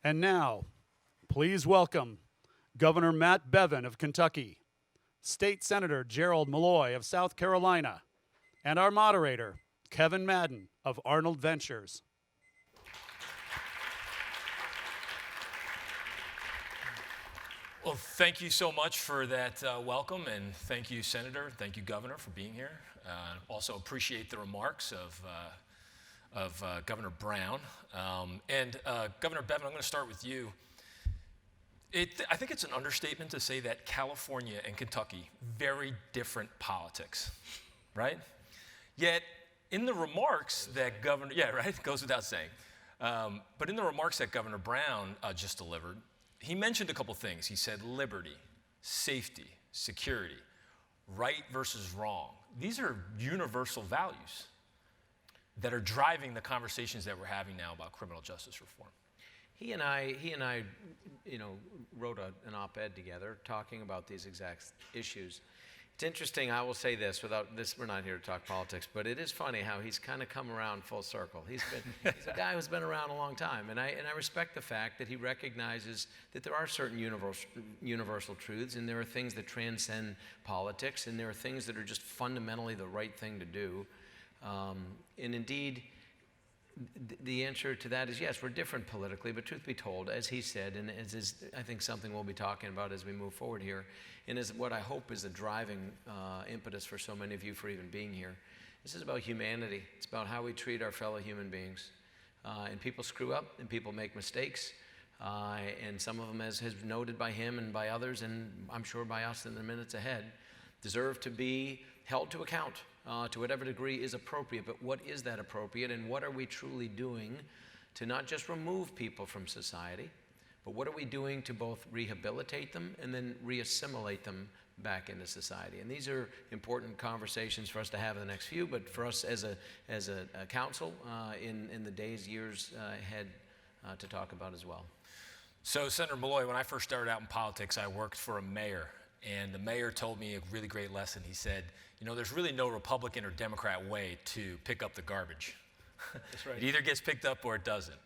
And now, please welcome Governor Matt Bevin of Kentucky, State Senator Gerald Malloy of South Carolina, and our moderator, Kevin Madden of Arnold Ventures. Well, thank you so much for that welcome, and thank you, Senator, thank you, Governor, for being here. Also appreciate the remarks of Governor Brown. Governor Bevin, I'm going to start with you. I think it's an understatement to say that California and Kentucky, very different politics, right? Yet, in the remarks that Governor, yeah, right, it goes without saying. But in the remarks that Governor Brown just delivered, he mentioned a couple things. He said liberty, safety, security, right versus wrong. These are universal values that are driving the conversations that we're having now about criminal justice reform. He and I, wrote an op-ed together talking about these exact issues. It's interesting, I will say this, without this, we're not here to talk politics, but it is funny how he's kind of come around full circle. He's a guy who's been around a long time, and I respect the fact that he recognizes that there are certain universal truths, and there are things that transcend politics, and there are things that are just fundamentally the right thing to do. And indeed, the answer to that is yes, we're different politically, but truth be told, as he said, and as is, I think, something we'll be talking about as we move forward here, and is what I hope is a driving impetus for so many of you for even being here. This is about humanity. It's about how we treat our fellow human beings. And people screw up, and people make mistakes, and some of them, as noted by him and by others, and I'm sure by us in the minutes ahead, deserve to be held to account. To whatever degree is appropriate, but what is that appropriate, and what are we truly doing to not just remove people from society, but what are we doing to both rehabilitate them and then re-assimilate them back into society? And these are important conversations for us to have in the next few, but for us as a council in the days, years ahead to talk about as well. So Senator Malloy, when I first started out in politics, I worked for a mayor. And the mayor told me a really great lesson. He said, there's really no Republican or Democrat way to pick up the garbage. That's right. It either gets picked up or it doesn't.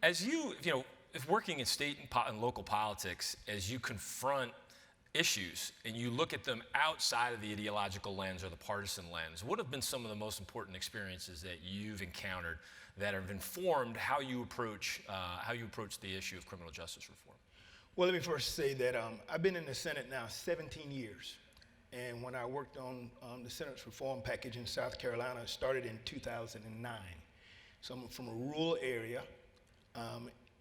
As if working in state and local politics, as you confront issues and you look at them outside of the ideological lens or the partisan lens, what have been some of the most important experiences that you've encountered that have informed how you approach the issue of criminal justice reform? Well, let me first say that I've been in the Senate now 17 years. And when I worked on the Senate's reform package in South Carolina, it started in 2009. So I'm from a rural area.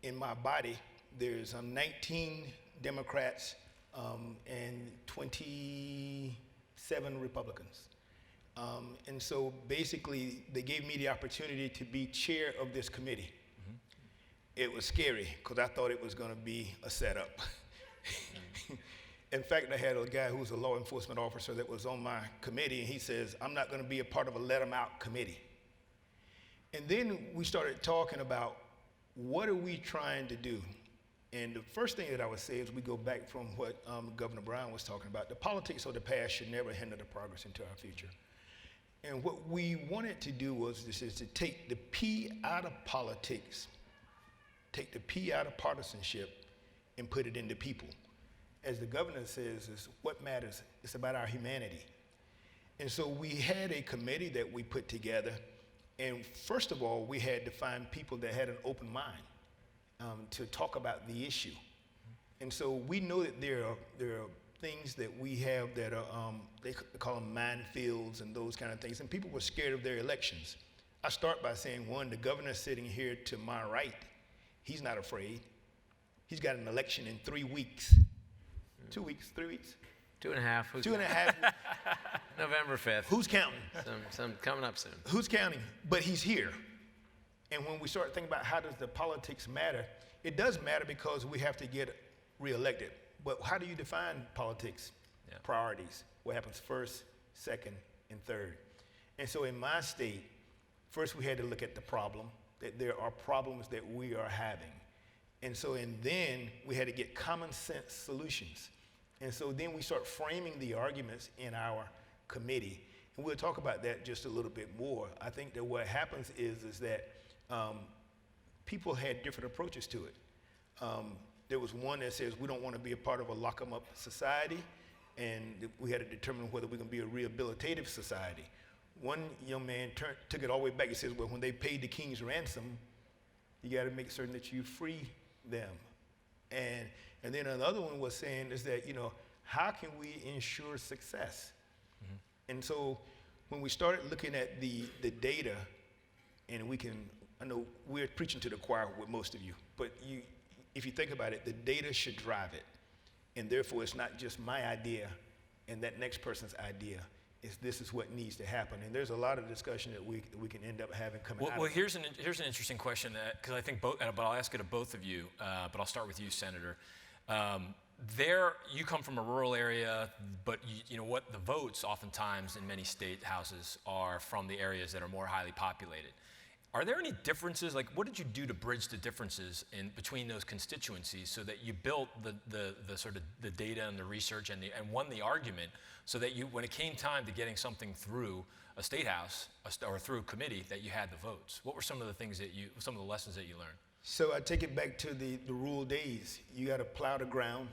In my body, there's 19 Democrats and 27 Republicans. And so basically, they gave me the opportunity to be chair of this committee. It was scary because I thought it was going to be a setup. In fact, I had a guy who was a law enforcement officer that was on my committee, and he says, I'm not going to be a part of a let 'em out committee. And then we started talking about what are we trying to do? And the first thing that I would say is we go back from what Governor Brown was talking about. The politics of the past should never hinder the progress into our future. And what we wanted to do was to take the P out of politics, take the P out of partisanship, and put it into people. As the governor says, is what matters. It's about our humanity. And so we had a committee that we put together, and first of all, we had to find people that had an open mind to talk about the issue. And so we know that there are things that we have that are, they call them minefields and those kind of things, and people were scared of their elections. I start by saying, one, the governor sitting here to my right, he's not afraid. He's got an election in 3 weeks. 2 weeks, 3 weeks? 2.5. 2.5. November 5th. Who's counting? Some coming up soon. Who's counting? But he's here. And when we start thinking about how does the politics matter, it does matter because we have to get reelected. But how do you define politics? Yeah. Priorities. What happens first, second, and third. And so in my state, first we had to look at the problem, that there are problems that we are having. And then we had to get common sense solutions. And so then we start framing the arguments in our committee. And we'll talk about that just a little bit more. I think that what happens is that people had different approaches to it. There was one that says we don't want to be a part of a lock-em-up society, and we had to determine whether we're going to be a rehabilitative society. One young man took it all the way back. He says, well, when they paid the king's ransom, you got to make certain that you free them. And then another one was saying is that, how can we ensure success? Mm-hmm. And so when we started looking at the data, and I know we're preaching to the choir with most of you, but if you think about it, the data should drive it. And therefore, it's not just my idea and that next person's idea. This is what needs to happen. And there's a lot of discussion that we can end up having coming out of it. Well, here's an interesting question, because I think but I'll ask it of both of you, but I'll start with you, Senator. You come from a rural area, but you know what, the votes oftentimes in many state houses are from the areas that are more highly populated. Are there any differences? Like, what did you do to bridge the differences between those constituencies so that you built the sort of the data and the research and won the argument, so that when it came time to getting something through a state house or through a committee, that you had the votes? What were some of the lessons that you learned? So I take it back to the rural days. You got to plow the ground,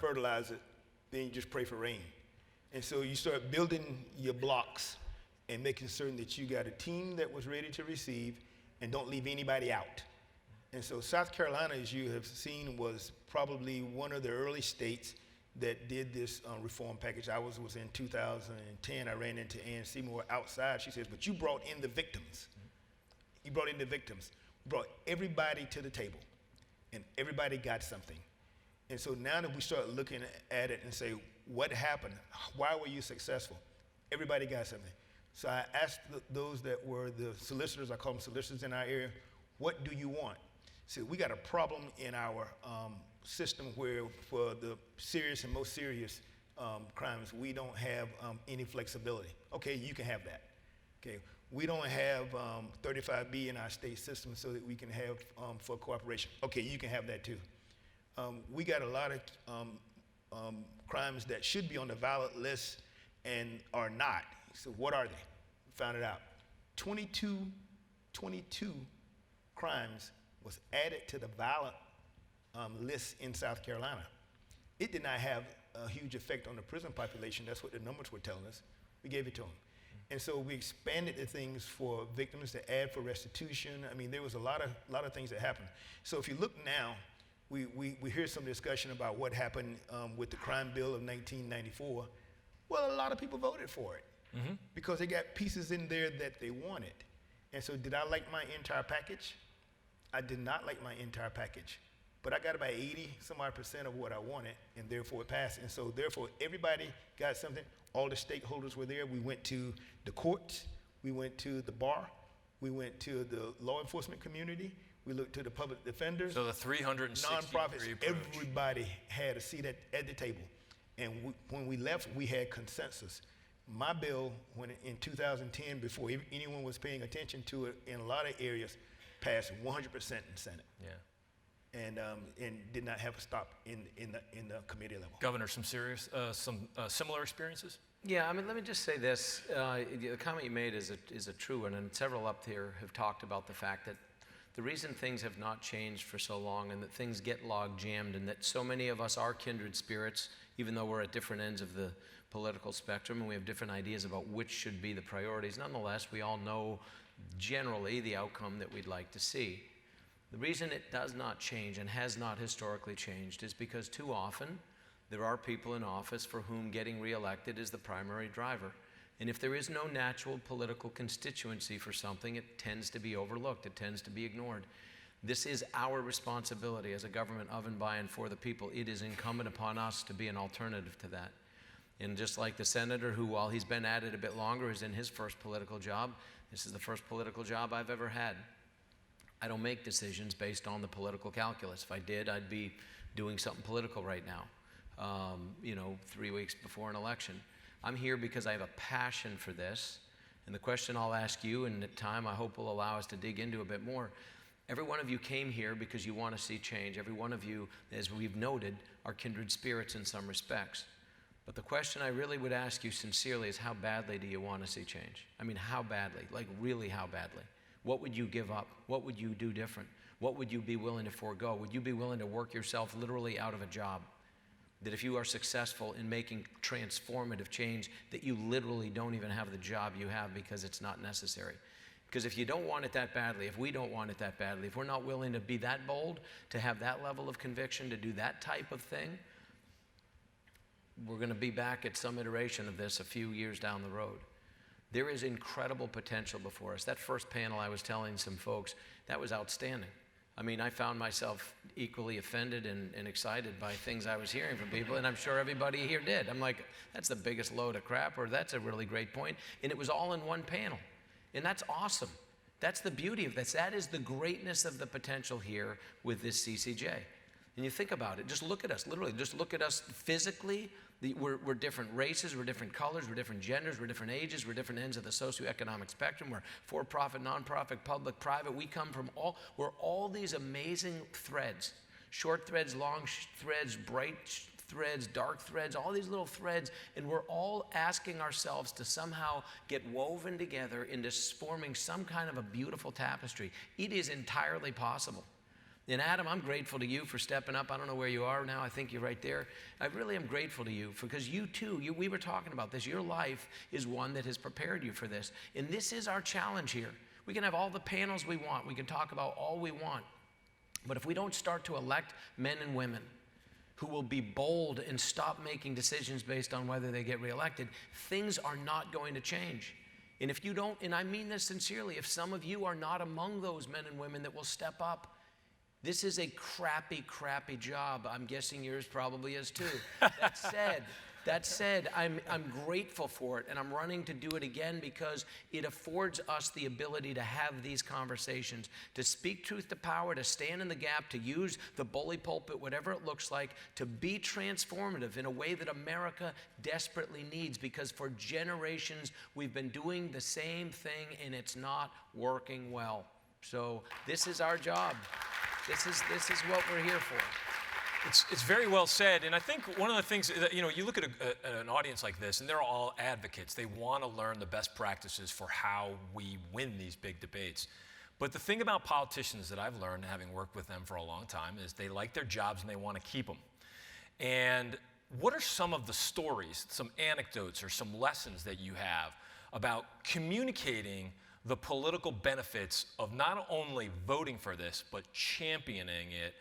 fertilize it, then you just pray for rain. And so you start building your blocks and making certain that you got a team that was ready to receive and don't leave anybody out. And so South Carolina, as you have seen, was probably one of the early states that did this reform package. I was in 2010. I ran into Ann Seymour outside. She says, but you brought in the victims. You brought in the victims. You brought everybody to the table, and everybody got something. And so now that we start looking at it and say, what happened? Why were you successful? Everybody got something. So I asked those that were the solicitors, I call them solicitors in our area, what do you want? So we got a problem in our system where for the serious and most serious crimes, we don't have any flexibility. Okay, you can have that. Okay, we don't have 35B in our state system so that we can have for cooperation. Okay, you can have that too. We got a lot of crimes that should be on the violent list and are not. So what are they? We found it out. 22 crimes was added to the violent list in South Carolina. It did not have a huge effect on the prison population. That's what the numbers were telling us. We gave it to them. And so we expanded the things for victims to add for restitution. I mean, there was a lot of things that happened. So if you look now, we hear some discussion about what happened with the crime bill of 1994. Well, a lot of people voted for it. Mm-hmm. Because they got pieces in there that they wanted. And so did I like my entire package? I did not like my entire package. But I got about 80% of what I wanted, and therefore it passed. And so therefore everybody got something. All the stakeholders were there. We went to the courts. We went to the bar. We went to the law enforcement community. We looked to the public defenders. So the 360 nonprofits, everybody had a seat at the table. And when we left, we had consensus. My bill, in 2010, before anyone was paying attention to it in a lot of areas, passed 100% in Senate. Yeah. And did not have a stop in the committee level. Governor, some similar experiences? Yeah, I mean, let me just say this. The comment you made is a true one, and several up here have talked about the fact that the reason things have not changed for so long and that things get log jammed and that so many of us are kindred spirits, even though we're at different ends of the political spectrum and we have different ideas about which should be the priorities, nonetheless, we all know generally the outcome that we'd like to see. The reason it does not change and has not historically changed is because too often there are people in office for whom getting reelected is the primary driver. And if there is no natural political constituency for something, it tends to be overlooked, it tends to be ignored. This is our responsibility as a government of and by and for the people. It is incumbent upon us to be an alternative to that. And just like the senator who, while he's been at it a bit longer, is in his first political job, this is the first political job I've ever had. I don't make decisions based on the political calculus. If I did, I'd be doing something political right now, 3 weeks before an election. I'm here because I have a passion for this. And the question I'll ask you, and at time I hope will allow us to dig into a bit more, every one of you came here because you want to see change. Every one of you, as we've noted, are kindred spirits in some respects. But the question I really would ask you sincerely is, how badly do you want to see change? I mean, how badly? Like, really how badly? What would you give up? What would you do different? what would you be willing to forego? Would you be willing to work yourself literally out of a job? That if you are successful in making transformative change, that you literally don't even have the job you have because it's not necessary. Because if you don't want it that badly, if we don't want it that badly, if we're not willing to be that bold, to have that level of conviction, to do that type of thing, we're going to be back at some iteration of this a few years down the road. There is incredible potential before us. That first panel I was telling some folks, that was outstanding. I mean, I found myself equally offended and excited by things I was hearing from people, and I'm sure everybody here did. I'm like, that's the biggest load of crap, or that's a really great point. And it was all in one panel. And that's awesome. That's the beauty of this. That is the greatness of the potential here with this CCJ. And you think about it, just look at us, literally, just look at us physically. We're different races, we're different colors, we're different genders, we're different ages, we're different ends of the socioeconomic spectrum. We're for-profit, non-profit, public, private. We come from we're all these amazing threads, short threads, long threads, bright threads, dark threads, all these little threads, and we're all asking ourselves to somehow get woven together into forming some kind of a beautiful tapestry. It is entirely possible. And Adam, I'm grateful to you for stepping up. I don't know where you are now. I think you're right there. I really am grateful to you because you too, we were talking about this. Your life is one that has prepared you for this. And this is our challenge here. We can have all the panels we want. We can talk about all we want. But if we don't start to elect men and women who will be bold and stop making decisions based on whether they get reelected, things are not going to change. And if you don't, and I mean this sincerely, if some of you are not among those men and women that will step up, this is a crappy, crappy job. I'm guessing yours probably is too. That said, I'm grateful for it, and I'm running to do it again because it affords us the ability to have these conversations, to speak truth to power, to stand in the gap, to use the bully pulpit, whatever it looks like, to be transformative in a way that America desperately needs, because for generations we've been doing the same thing and it's not working well. So this is our job. This is what we're here for. It's very well said, and I think one of the things that, you look at an audience like this, and they're all advocates. They want to learn the best practices for how we win these big debates. But the thing about politicians that I've learned, having worked with them for a long time, is they like their jobs and they want to keep them. And what are some of the stories, some anecdotes, or some lessons that you have about communicating the political benefits of not only voting for this, but championing it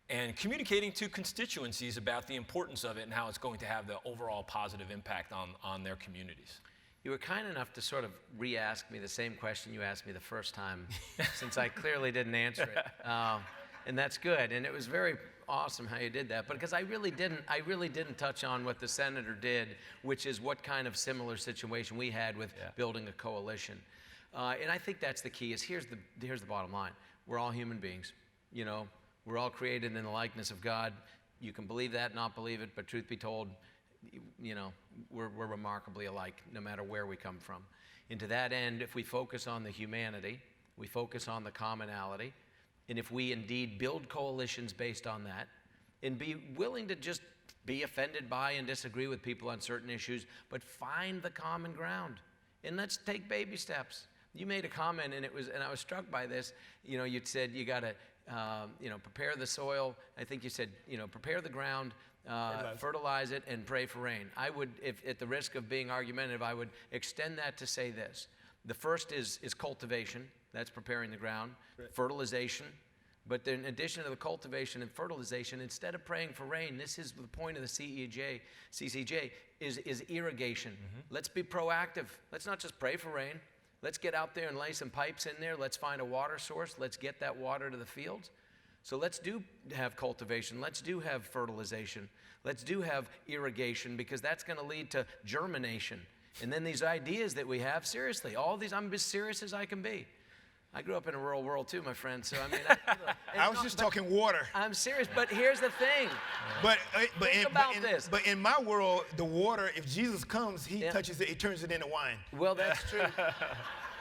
and communicating to constituencies about the importance of it and how it's going to have the overall positive impact on their communities? You were kind enough to sort of re-ask me the same question you asked me the first time, since I clearly didn't answer it. And that's good. And it was very awesome how you did that. But because I really didn't touch on what the senator did, which is what kind of similar situation we had with building a coalition. And I think that's the key. Here's the bottom line. We're all human beings. We're all created in the likeness of God. You can believe that, not believe it, but truth be told, we're remarkably alike, no matter where we come from. And to that end, if we focus on the humanity, we focus on the commonality, and if we indeed build coalitions based on that, and be willing to just be offended by and disagree with people on certain issues, but find the common ground, and let's take baby steps. You made a comment, and I was struck by this. You'd said you got to, prepare the soil. I think you said, prepare the ground, fertilize it, and pray for rain. I would, if at the risk of being argumentative, I would extend that to say this. The first is cultivation. That's preparing the ground. Right. Fertilization. But then in addition to the cultivation and fertilization, instead of praying for rain, this is the point of the CCJ, is irrigation. Mm-hmm. Let's be proactive. Let's not just pray for rain. Let's get out there and lay some pipes in there. Let's find a water source. Let's get that water to the fields. So let's do have cultivation. Let's do have fertilization. Let's do have irrigation, because that's going to lead to germination. And then these ideas that we have, seriously, all these, I'm as serious as I can be. I grew up in a rural world too, my friend. So I mean, I was just talking water. I'm serious, but here's the thing. But in my world, the water, if Jesus comes, he touches it, he turns it into wine. Well, that's true.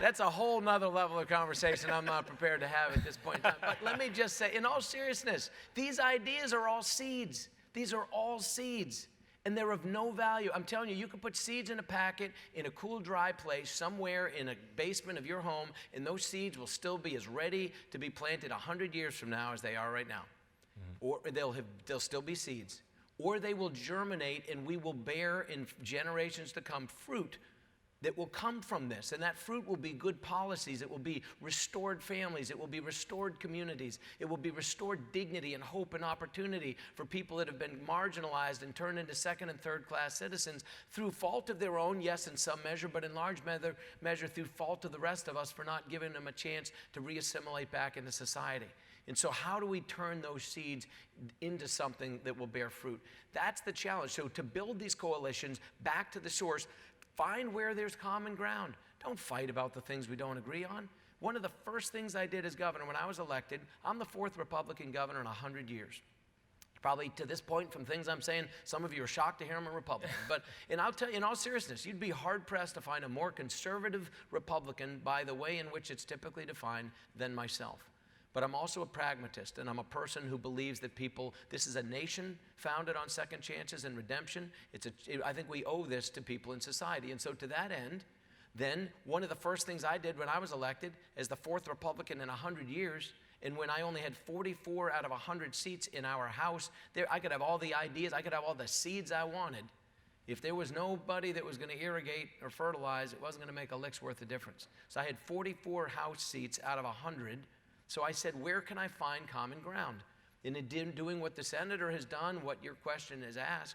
That's a whole nother level of conversation I'm not prepared to have at this point in time. But let me just say, in all seriousness, these ideas are all seeds. These are all seeds. And they're of no value. I'm telling you, you could put seeds in a packet in a cool, dry place somewhere in a basement of your home, and those seeds will still be as ready to be planted 100 years from now as they are right now. Or they'll still be seeds. Or they will germinate, and we will bear in generations to come fruit that will come from this. And that fruit will be good policies. It will be restored families. It will be restored communities. It will be restored dignity and hope and opportunity for people that have been marginalized and turned into second and third class citizens through fault of their own, yes, in some measure, but in large measure through fault of the rest of us for not giving them a chance to reassimilate back into society. And so how do we turn those seeds into something that will bear fruit? That's the challenge. So to build these coalitions back to the source, find where there's common ground. Don't fight about the things we don't agree on. One of the first things I did as governor when I was elected, I'm the 4th Republican governor in 100 years. Probably to this point from things I'm saying, some of you are shocked to hear I'm a Republican. And I'll tell you, in all seriousness, you'd be hard-pressed to find a more conservative Republican by the way in which it's typically defined than myself. But I'm also a pragmatist, and I'm a person who believes that this is a nation founded on second chances and redemption. I think we owe this to people in society. And so to that end, then one of the first things I did when I was elected as the 4th Republican in 100 years, and when I only had 44 out of 100 seats in our House, I could have all the ideas, I could have all the seeds I wanted. If there was nobody that was going to irrigate or fertilize, it wasn't going to make a lick's worth of difference. So I had 44 House seats out of 100. So I said, where can I find common ground? And in doing what the senator has done, what your question has asked,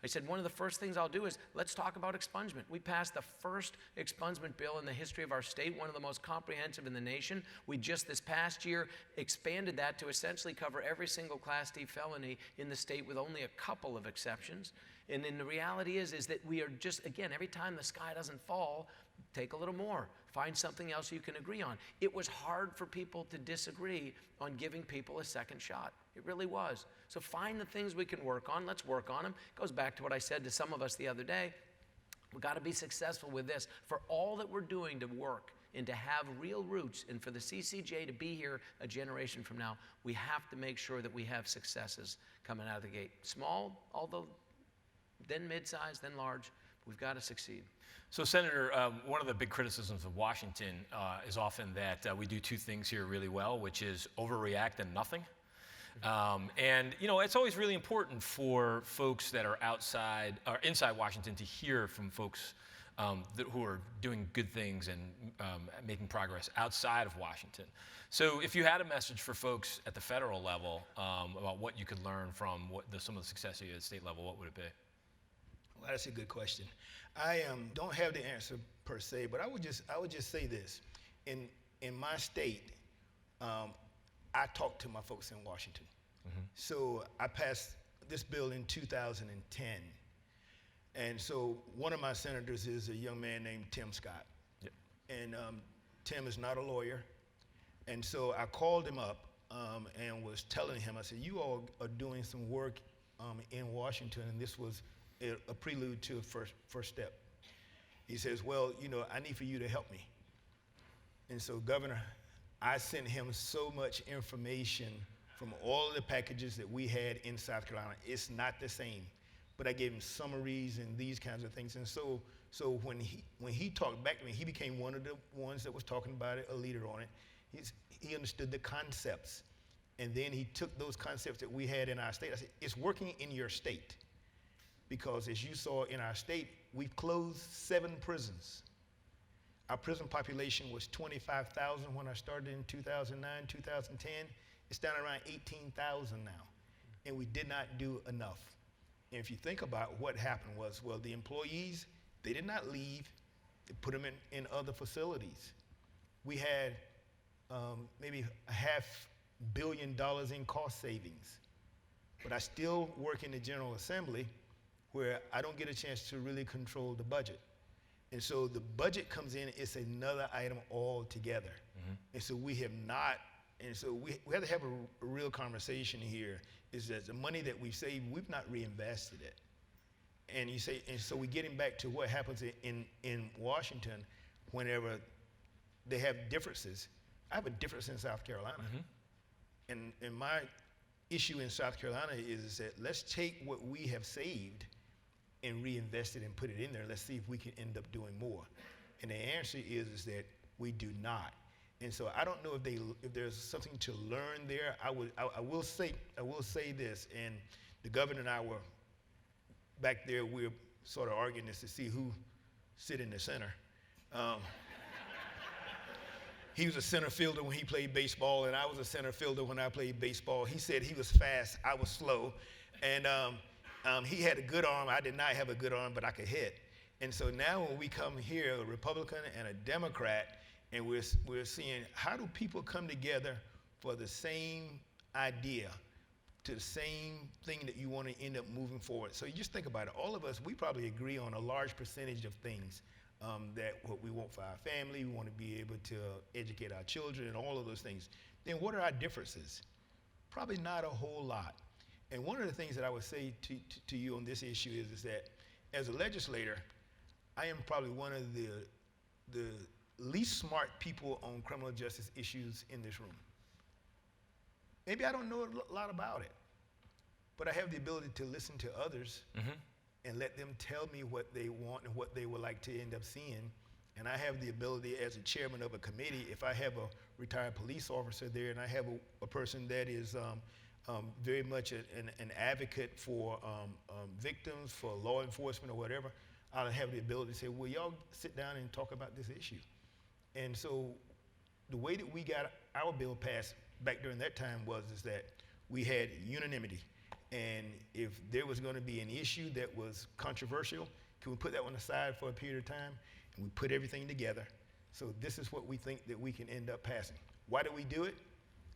I said, one of the first things I'll do is let's talk about expungement. We passed the first expungement bill in the history of our state, one of the most comprehensive in the nation. We just this past year expanded that to essentially cover every single Class D felony in the state with only a couple of exceptions. And then the reality is that we are just, again, every time the sky doesn't fall, take a little more. Find something else you can agree on. It was hard for people to disagree on giving people a second shot. It really was. So find the things we can work on. Let's work on them. It goes back to what I said to some of us the other day. We've got to be successful with this. For all that we're doing to work and to have real roots, and for the CCJ to be here a generation from now, we have to make sure that we have successes coming out of the gate. Small, although then mid-sized, then large. We've got to succeed. So, Senator, one of the big criticisms of Washington is often that we do two things here really well, which is overreact and nothing. And, you know, it's always really important for folks that are outside or inside Washington to hear from folks who are doing good things and making progress outside of Washington. So if you had a message for folks at the federal level about what you could learn from some of the success you had at the state level, what would it be? Well, that's a good question. I don't have the answer per se, but I would just say this. In my state, I talked to my folks in Washington. Mm-hmm. So I passed this bill in 2010. And so one of my senators is a young man named Tim Scott. Yep. And Tim is not a lawyer. And so I called him up and was telling him, I said, you all are doing some work in Washington, and this was a prelude to a first step. He says, well, you know, I need for you to help me. And so, Governor, I sent him so much information from all of the packages that we had in South Carolina. It's not the same, but I gave him summaries and these kinds of things. And so when he talked back to me, he became one of the ones that was talking about it, a leader on it. He understood the concepts. And then he took those concepts that we had in our state. I said, it's working in your state. Because as you saw in our state, we've closed 7 prisons. Our prison population was 25,000 when I started in 2009, 2010. It's down around 18,000 now. And we did not do enough. And if you think about what happened was, well, the employees, they did not leave. They put them in other facilities. We had maybe $500 million in cost savings. But I still work in the General Assembly where I don't get a chance to really control the budget. And so the budget comes in, it's another item altogether. Mm-hmm. And so we have not, and so we have to have a real conversation here, is that the money that we've saved, we've not reinvested it. And you say, and so we're getting back to what happens in Washington whenever they have differences. I have a difference in South Carolina. Mm-hmm. And my issue in South Carolina is that let's take what we have saved and reinvest it and put it in there. Let's see if we can end up doing more. And the answer is that we do not. And so I don't know if there's something to learn there. I will say this, and the governor and I were back there. We're sort of arguing this to see who sit in the center. He was a center fielder when he played baseball, and I was a center fielder when I played baseball. He said he was fast, I was slow, and he had a good arm. I did not have a good arm, but I could hit. And so now when we come here, a Republican and a Democrat, and we're seeing how do people come together for the same idea, to the same thing that you want to end up moving forward. So you just think about it. All of us, we probably agree on a large percentage of things. That what we want for our family, we want to be able to educate our children and all of those things. Then what are our differences? Probably not a whole lot. And one of the things that I would say to you on this issue is that as a legislator, I am probably one of the least smart people on criminal justice issues in this room. Maybe I don't know a lot about it, but I have the ability to listen to others and let them tell me what they want and what they would like to end up seeing. And I have the ability as a chairman of a committee, if I have a retired police officer there and I have a person that is very much an advocate for victims, for law enforcement or whatever, I'll have the ability to say, well, y'all sit down and talk about this issue. And so the way that we got our bill passed back during that time is that we had unanimity. And if there was going to be an issue that was controversial, can we put that one aside for a period of time? And we put everything together. So this is what we think that we can end up passing. Why do we do it?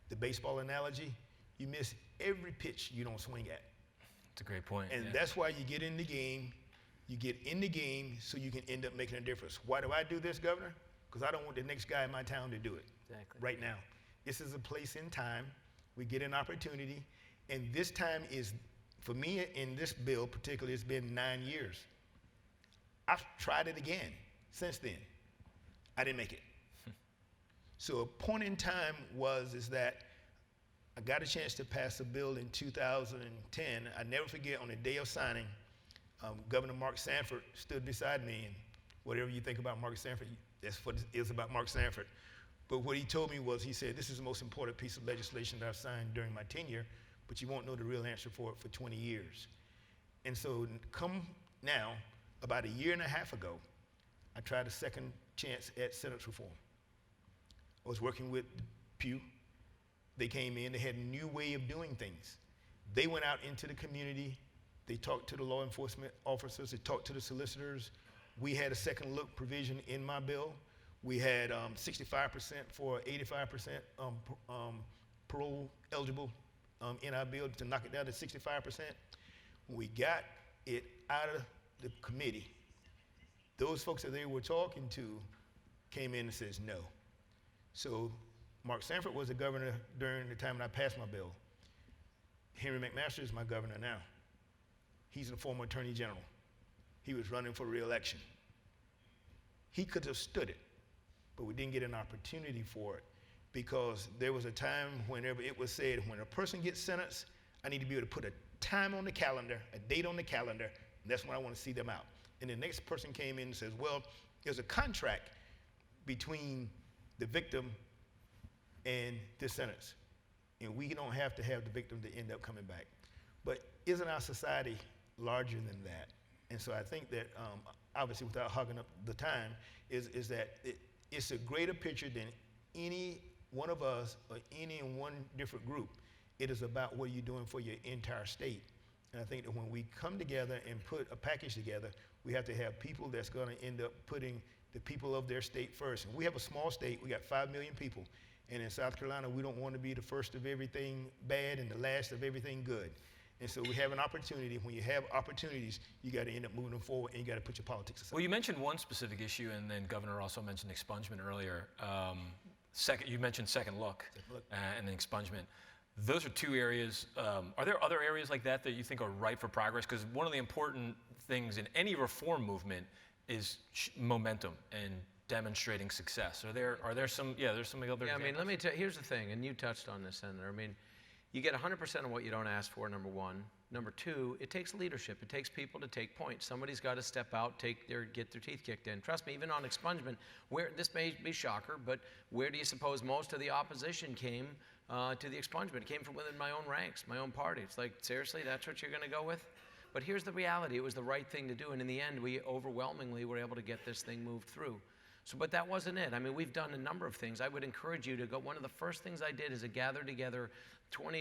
The baseball analogy, you miss every pitch you don't swing at. That's a great point. And that's why you get in the game. You get in the game so you can end up making a difference. Why do I do this, Governor? Because I don't want the next guy in my town to do it right now. This is a place in time. We get an opportunity. And this time is, for me in this bill particularly, it's been 9 years. I've tried it again since then. I didn't make it. So a point in time is that I got a chance to pass a bill in 2010. I never forget, on the day of signing, Governor Mark Sanford stood beside me, and whatever you think about Mark Sanford, that's what it is about Mark Sanford. But what he told me was, he said, this is the most important piece of legislation that I've signed during my tenure, but you won't know the real answer for it for 20 years. And so come now, about a year and a half ago, I tried a second chance at sentence reform. I was working with Pew. They came in, they had a new way of doing things. They went out into the community, they talked to the law enforcement officers, they talked to the solicitors. We had a second look provision in my bill. We had 65% for 85% parole eligible in our bill to knock it down to 65%. When we got it out of the committee, those folks that they were talking to came in and says no. So Mark Sanford was the governor during the time that I passed my bill. Henry McMaster is my governor now. He's a former attorney general. He was running for re-election. He could have stood it, but we didn't get an opportunity for it because there was a time whenever it was said, when a person gets sentenced, I need to be able to put a time on the calendar, a date on the calendar, and that's when I want to see them out. And the next person came in and says, well, there's a contract between the victim and the sentence, and we don't have to have the victim to end up coming back. But isn't our society larger than that? And so I think that, obviously without hogging up the time, is that it's a greater picture than any one of us or any one different group. It is about what you're doing for your entire state. And I think that when we come together and put a package together, we have to have people that's going to end up putting the people of their state first. And we have a small state. We got 5 million people. And in South Carolina, we don't want to be the first of everything bad and the last of everything good. And so we have an opportunity. When you have opportunities, you got to end up moving them forward, and you got to put your politics aside. Well, you mentioned one specific issue, and then Governor also mentioned expungement earlier. You mentioned second look. And then expungement. Those are two areas. Are there other areas like that that you think are ripe for progress? Because one of the important things in any reform movement is momentum and demonstrating success. Are there some? Yeah, there's some other. Yeah, examples. I mean, let me tell you. Here's the thing, and you touched on this, Senator. I mean, You get 100% of what you don't ask for, number one. Number two, it takes leadership. It takes people to take points. Somebody's got to step out, get their teeth kicked in. Trust me, even on expungement, this may be a shocker, but where do you suppose most of the opposition came to the expungement? It came from within my own ranks, my own party. It's like, seriously, that's what you're going to go with? But here's the reality. It was the right thing to do, and in the end, we overwhelmingly were able to get this thing moved through. So, but that wasn't it. I mean, we've done a number of things. I would encourage you to go. One of the first things I did is to gather together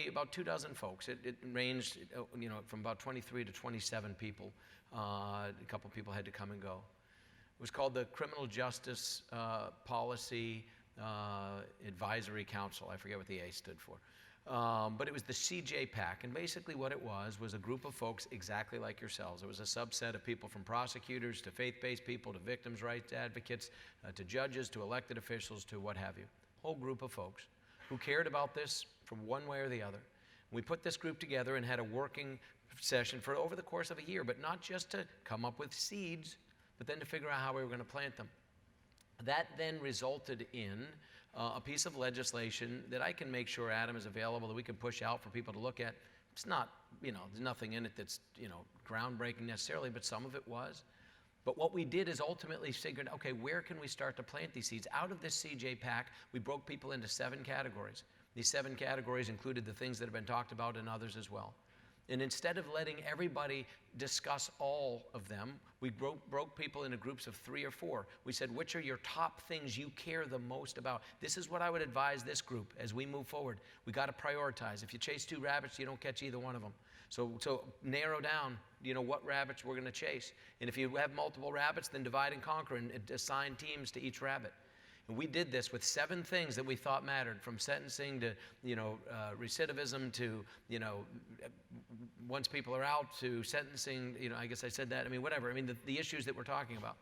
about 24 folks. It ranged, from about 23 to 27 people. A couple people had to come and go. It was called the Criminal Justice Policy Advisory Council. I forget what the A stood for. But it was the CJPAC, and basically what it was a group of folks exactly like yourselves. It was a subset of people from prosecutors to faith-based people to victims' rights advocates to judges to elected officials to what have you. Whole group of folks who cared about this from one way or the other. We put this group together and had a working session for over the course of a year, but not just to come up with seeds, but then to figure out how we were going to plant them. That then resulted in a piece of legislation that I can make sure, Adam, is available, that we can push out for people to look at. It's not, there's nothing in it that's, groundbreaking necessarily, but some of it was. But what we did is ultimately figured, okay, where can we start to plant these seeds? Out of this CJPAC, we broke people into 7 categories. These 7 categories included the things that have been talked about and others as well. And instead of letting everybody discuss all of them, we broke people into groups of 3 or 4. We said, which are your top things you care the most about? This is what I would advise this group as we move forward. We got to prioritize. If you chase 2 rabbits, you don't catch either one of them. So narrow down, what rabbits we're going to chase. And if you have multiple rabbits, then divide and conquer and assign teams to each rabbit. And we did this with 7 things that we thought mattered, from sentencing to, recidivism to, once people are out, to sentencing, I guess I said that, whatever. The issues that we're talking about.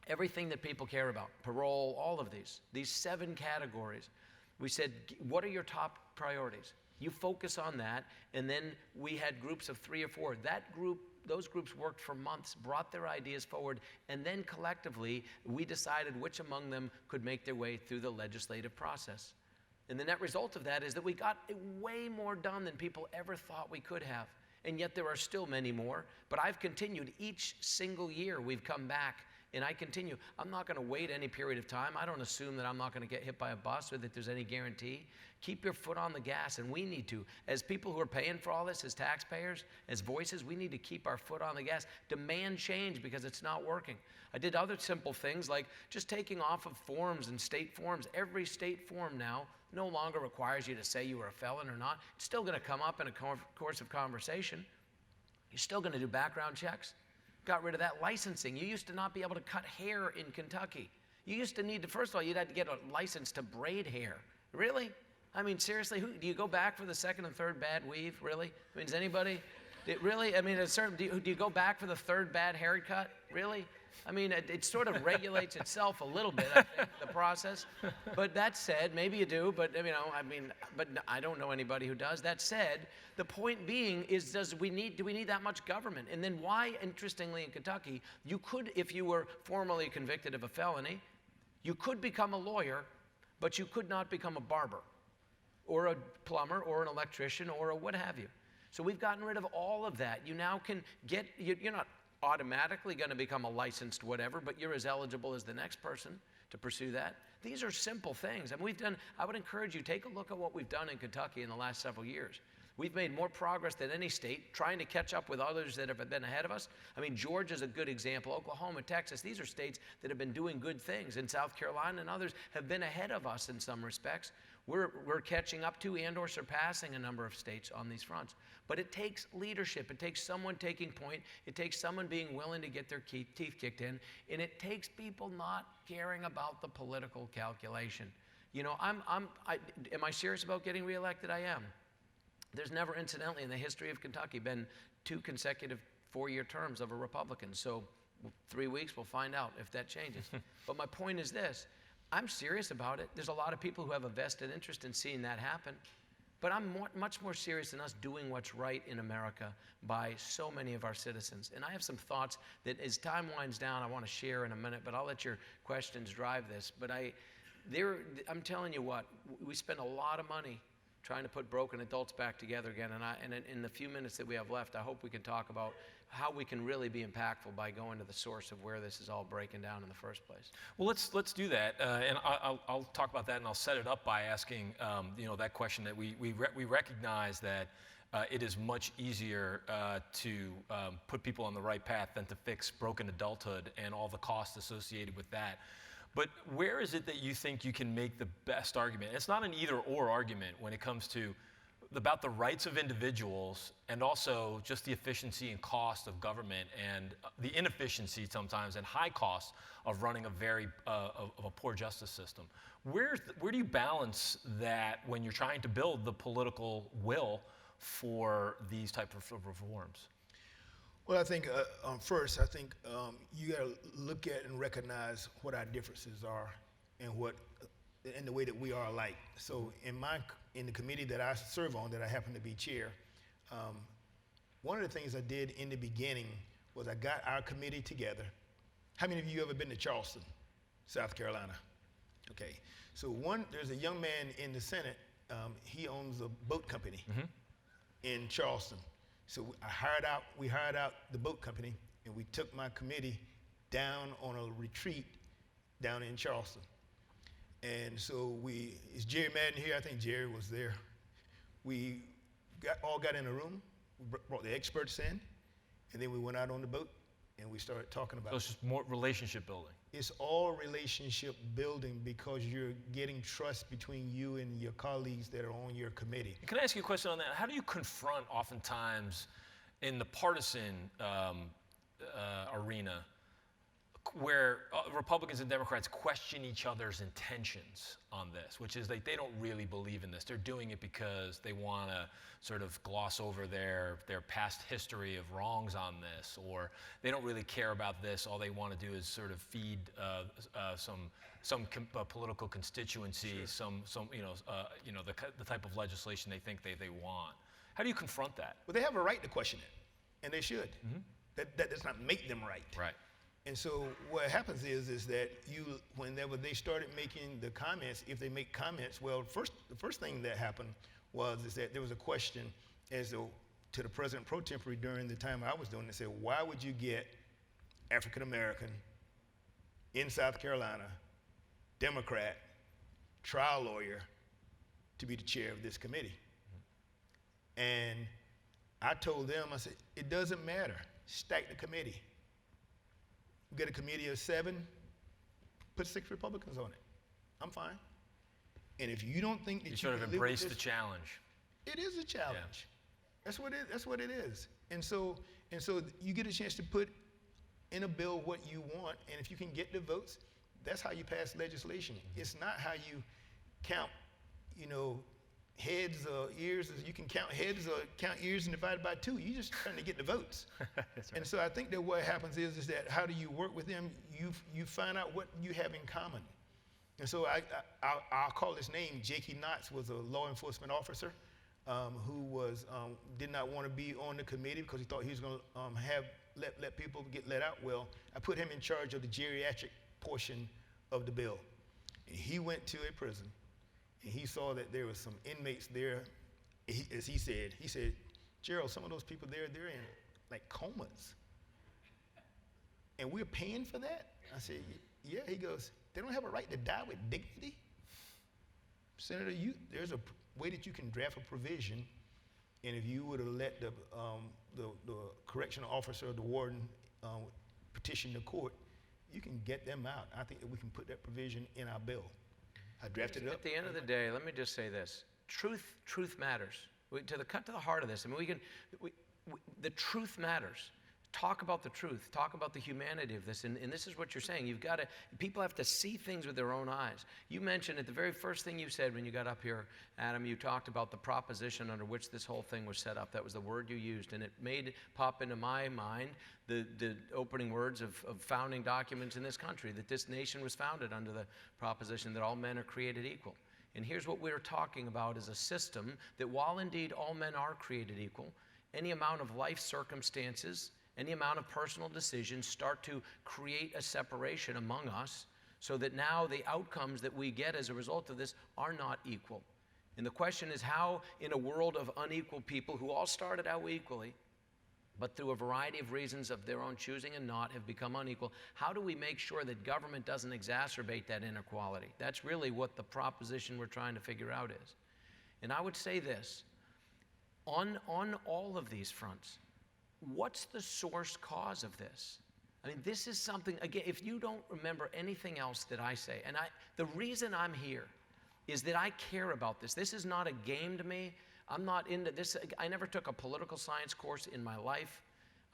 Everything that people care about, parole, all of these 7 categories. We said, what are your top priorities? You focus on that, and then we had groups of 3 or 4. Those groups worked for months, brought their ideas forward, and then collectively, we decided which among them could make their way through the legislative process. And the net result of that is that we got way more done than people ever thought we could have. And yet there are still many more. But I've continued each single year. We've come back, and I continue. I'm not going to wait any period of time. I don't assume that I'm not going to get hit by a bus or that there's any guarantee. Keep your foot on the gas, and we need to. As people who are paying for all this, as taxpayers, as voices, we need to keep our foot on the gas. Demand change because it's not working. I did other simple things like just taking off of forms and state forms. Every state form now no longer requires you to say you were a felon or not. It's still going to come up in a course of conversation. You're still going to do background checks. Got rid of that licensing. You used to not be able to cut hair in Kentucky. You used to need to, first of all, you'd have to get a license to braid hair. Really? Seriously, do you go back for the 2nd and 3rd bad weave? Really? Does anybody? Really? Do you go back for the 3rd bad haircut? Really? It sort of regulates itself a little bit, I think, the process. But that said, maybe you do, but but I don't know anybody who does. That said, the point being is, do we need that much government? And then why, interestingly, in Kentucky, you could, if you were formally convicted of a felony, you could become a lawyer, but you could not become a barber, or a plumber, or an electrician, or a what have you. So we've gotten rid of all of that. You now can you're not automatically going to become a licensed whatever, but you're as eligible as the next person to pursue that. These are simple things. I would encourage you, take a look at what we've done in Kentucky in the last several years. We've made more progress than any state, trying to catch up with others that have been ahead of us. Georgia's a good example. Oklahoma, Texas, these are states that have been doing good things. And South Carolina and others have been ahead of us in some respects. We're catching up to and or surpassing a number of states on these fronts. But it takes leadership. It takes someone taking point. It takes someone being willing to get their teeth kicked in. And it takes people not caring about the political calculation. Am I serious about getting reelected? I am. There's never, incidentally, in the history of Kentucky been 2 consecutive 4-year terms of a Republican. So 3 weeks, we'll find out if that changes. But my point is this. I'm serious about it. There's a lot of people who have a vested interest in seeing that happen. But I'm much more serious than us doing what's right in America by so many of our citizens. And I have some thoughts that as time winds down, I want to share in a minute, but I'll let your questions drive this. But I'm telling you what, we spend a lot of money trying to put broken adults back together again. And in the few minutes that we have left, I hope we can talk about how we can really be impactful by going to the source of where this is all breaking down in the first place. Well, let's do that, and I'll talk about that, and I'll set it up by asking that question that we recognize that it is much easier to put people on the right path than to fix broken adulthood and all the costs associated with that. But where is it that you think you can make the best argument? It's not an either-or argument when it comes to about the rights of individuals and also just the efficiency and cost of government and the inefficiency sometimes and high costs of running a very of a poor justice system. Where do you balance that when you're trying to build the political will for these type of reforms? Well, I think first, you got to look at and recognize what our differences are and the way that we are alike. So in the committee that I serve on, that I happen to be chair, one of the things I did in the beginning was I got our committee together. How many of you ever been to Charleston, South Carolina? Okay. So there's a young man in the Senate. He owns a boat company in Charleston. So we hired out the boat company, and we took my committee down on a retreat down in Charleston. And so is Jerry Madden here? I think Jerry was there. We all got in a room, we brought the experts in, and then we went out on the boat and we started talking about So it's just more relationship building. It's all relationship building because you're getting trust between you and your colleagues that are on your committee. Can I ask you a question on that? How do you confront oftentimes in the partisan arena where Republicans and Democrats question each other's intentions on this, which is like they don't really believe in this. They're doing it because they want to sort of gloss over their past history of wrongs on this, or they don't really care about this. All they want to do is sort of feed some political constituency, Sure. the type of legislation they think they want. How do you confront that? Well, they have a right to question it, and they should. That does not make them right. Right. And so what happens is that whenever they started making the comments, if they make comments, well, the first thing that happened is that there was a question to the president pro tempore during the time I was doing it. They said, why would you get African American in South Carolina, Democrat, trial lawyer, to be the chair of this committee? And I told them, I said, it doesn't matter. Stack the committee. We get a committee of 7, put 6 Republicans on it. I'm fine. And if you don't think that you sort of can embrace live the with this, challenge. it is a challenge. Yeah. That's what it is. And so you get a chance to put in a bill what you want, and if you can get the votes, that's how you pass legislation. It's not how you count, heads or ears. You can count heads or count ears and divide by 2. You're just trying to get the votes. That's right. And so I think that what happens is that how do you work with them? You find out what you have in common. And so I'll call his name. Jakey Knotts was a law enforcement officer who did not want to be on the committee because he thought he was going to let people get let out. Well, I put him in charge of the geriatric portion of the bill. And he went to a prison. And he saw that there was some inmates there, as he said, Gerald, some of those people there, they're in like comas. And we're paying for that? I said, yeah. He goes, they don't have a right to die with dignity? Senator, there's a way that you can draft a provision, and if you would have let the correctional officer or the warden petition the court, you can get them out. I think that we can put that provision in our bill. I drafted it up. At the end of the day, let me just say this. Truth matters. Cut to the heart of this. I mean, the truth matters. Talk about the truth. Talk about the humanity of this. And this is what you're saying. People have to see things with their own eyes. You mentioned at the very first thing you said when you got up here, Adam, you talked about the proposition under which this whole thing was set up. That was the word you used. And it made pop into my mind the opening words of founding documents in this country, that this nation was founded under the proposition that all men are created equal. And here's what we're talking about is a system that while indeed all men are created equal, any amount of life circumstances, any amount of personal decisions start to create a separation among us so that now the outcomes that we get as a result of this are not equal. And the question is how, in a world of unequal people who all started out equally, but through a variety of reasons of their own choosing and not, have become unequal, how do we make sure that government doesn't exacerbate that inequality? That's really what the proposition we're trying to figure out is. And I would say this, on all of these fronts, what's the source cause of this? I mean, this is something, again, if you don't remember anything else that I say, and the reason I'm here is that I care about this. This is not a game to me. I'm not into this. I never took a political science course in my life.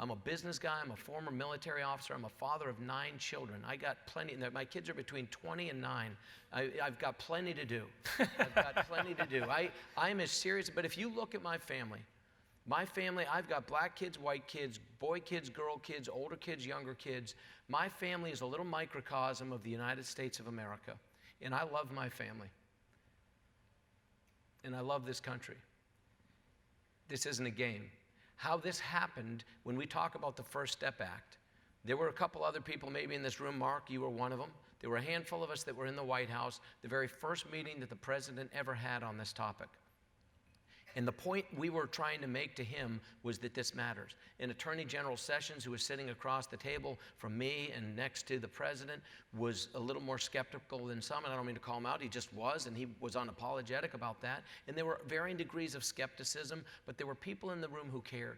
I'm a business guy. I'm a former military officer. I'm a father of 9 children. I got plenty. My kids are between 20 and 9. I've got plenty to do. I've got plenty to do. I'm as serious. But if you look at my family, I've got black kids, white kids, boy kids, girl kids, older kids, younger kids. My family is a little microcosm of the United States of America. And I love my family. And I love this country. This isn't a game. How this happened, when we talk about the First Step Act, there were a couple other people maybe in this room. Mark, you were one of them. There were a handful of us that were in the White House, the very first meeting that the president ever had on this topic. And the point we were trying to make to him was that this matters. And Attorney General Sessions, who was sitting across the table from me and next to the president, was a little more skeptical than some, and I don't mean to call him out, he just was, and he was unapologetic about that. And there were varying degrees of skepticism, but there were people in the room who cared.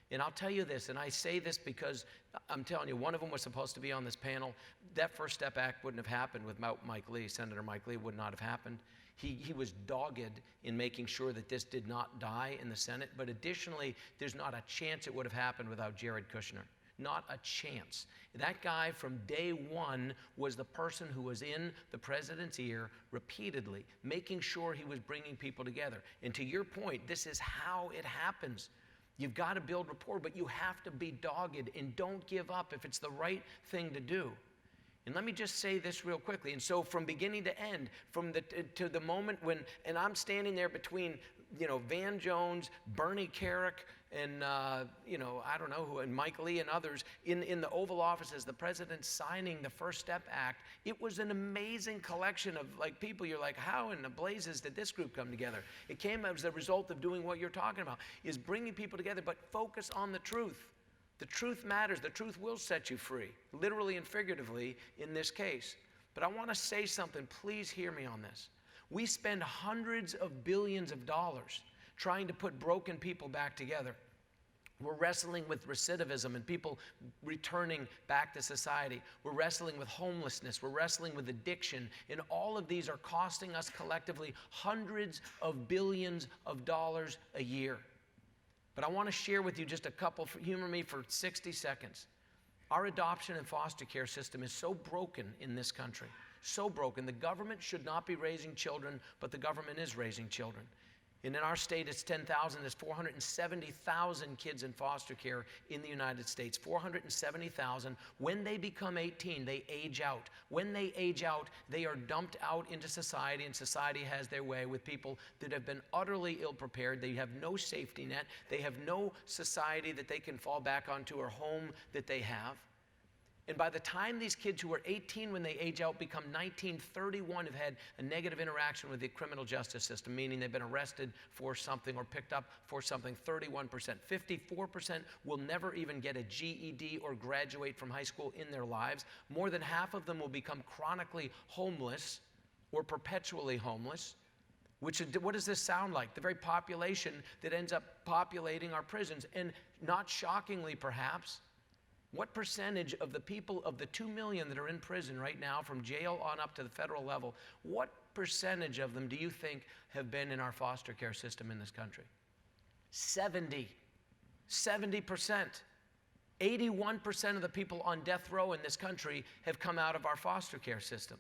And I'll tell you this, and I say this because I'm telling you, one of them was supposed to be on this panel. That First Step Act wouldn't have happened without Mike Lee. Senator Mike Lee would not have happened. He was dogged in making sure that this did not die in the Senate, but additionally, there's not a chance it would have happened without Jared Kushner. Not a chance. That guy from day one was the person who was in the president's ear repeatedly, making sure he was bringing people together. And to your point, this is how it happens. You've got to build rapport, but you have to be dogged and don't give up if it's the right thing to do. And let me just say this real quickly. And so from beginning to end, to the moment when, and I'm standing there between, Van Jones, Bernie Carrick, and, I don't know who, and Mike Lee and others in the Oval Office as the president signing the First Step Act. It was an amazing collection of people. You're like, how in the blazes did this group come together? It came as a result of doing what you're talking about, is bringing people together, but focus on the truth. The truth matters. The truth will set you free, literally and figuratively in this case. But I want to say something. Please hear me on this. We spend hundreds of billions of dollars trying to put broken people back together. We're wrestling with recidivism and people returning back to society. We're wrestling with homelessness. We're wrestling with addiction. And all of these are costing us collectively hundreds of billions of dollars a year. But I want to share with you just a couple, humor me for 60 seconds. Our adoption and foster care system is so broken in this country, so broken. The government should not be raising children, but the government is raising children. And in our state, it's 10,000. There's 470,000 kids in foster care in the United States. 470,000. When they become 18, they age out. When they age out, they are dumped out into society, and society has their way with people that have been utterly ill-prepared. They have no safety net. They have no society that they can fall back onto or home that they have. And by the time these kids who are 18 when they age out become 19, 31 have had a negative interaction with the criminal justice system, meaning they've been arrested for something or picked up for something, 31%. 54% will never even get a GED or graduate from high school in their lives. More than half of them will become chronically homeless or perpetually homeless. What does this sound like? The very population that ends up populating our prisons. And not shockingly, perhaps, what percentage of the people, of the 2 million that are in prison right now, from jail on up to the federal level, what percentage of them do you think have been in our foster care system in this country? 70%. 81% of the people on death row in this country have come out of our foster care system.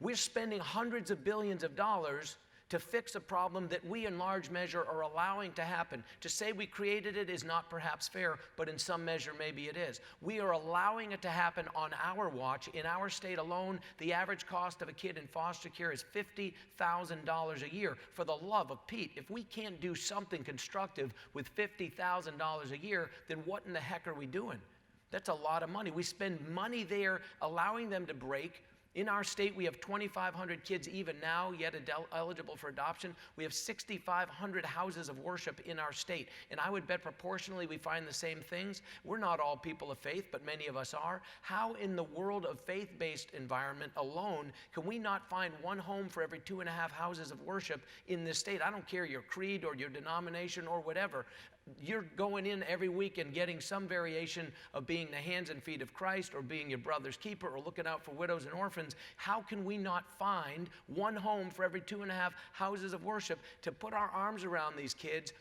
We're spending hundreds of billions of dollars to fix a problem that we in large measure are allowing to happen. To say we created it is not perhaps fair, but in some measure maybe it is. We are allowing it to happen on our watch. In our state alone, the average cost of a kid in foster care is $50,000 a year. For the love of Pete, if we can't do something constructive with $50,000 a year, then what in the heck are we doing? That's a lot of money. We spend money there allowing them to break. In our state, we have 2,500 kids even now yet eligible for adoption. We have 6,500 houses of worship in our state. And I would bet proportionally we find the same things. We're not all people of faith, but many of us are. How in the world of faith-based environment alone can we not find one home for every 2.5 houses of worship in this state? I don't care your creed or your denomination or whatever. You're going in every week and getting some variation of being the hands and feet of Christ or being your brother's keeper or looking out for widows and orphans. How can we not find one home for every 2.5 houses of worship to put our arms around these kids?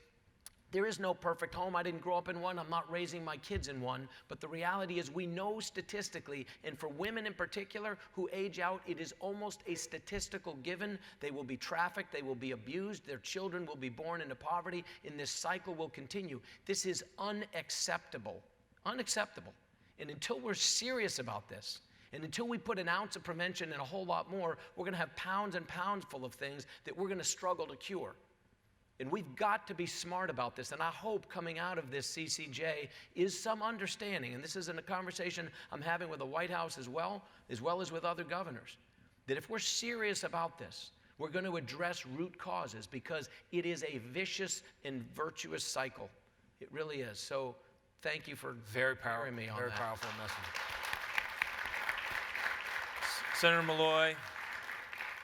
There is no perfect home. I didn't grow up in one. I'm not raising my kids in one. But the reality is we know statistically, and for women in particular who age out, it is almost a statistical given. They will be trafficked. They will be abused. Their children will be born into poverty, and this cycle will continue. This is unacceptable. Unacceptable. And until we're serious about this, and until we put an ounce of prevention and a whole lot more, we're going to have pounds and pounds full of things that we're going to struggle to cure. And we've got to be smart about this. And I hope coming out of this CCJ is some understanding, and this is in a conversation I'm having with the White House as well as with other governors, that if we're serious about this, we're going to address root causes because it is a vicious and virtuous cycle. It really is. So thank you for hearing me on that. Very powerful message. Senator Malloy,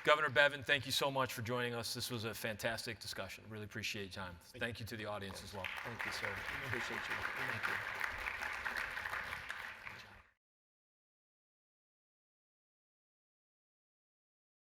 Governor Bevin, thank you so much for joining us. This was a fantastic discussion. Really appreciate your time. Thank you to the audience as well. Thank you, sir. Appreciate you. Thank you.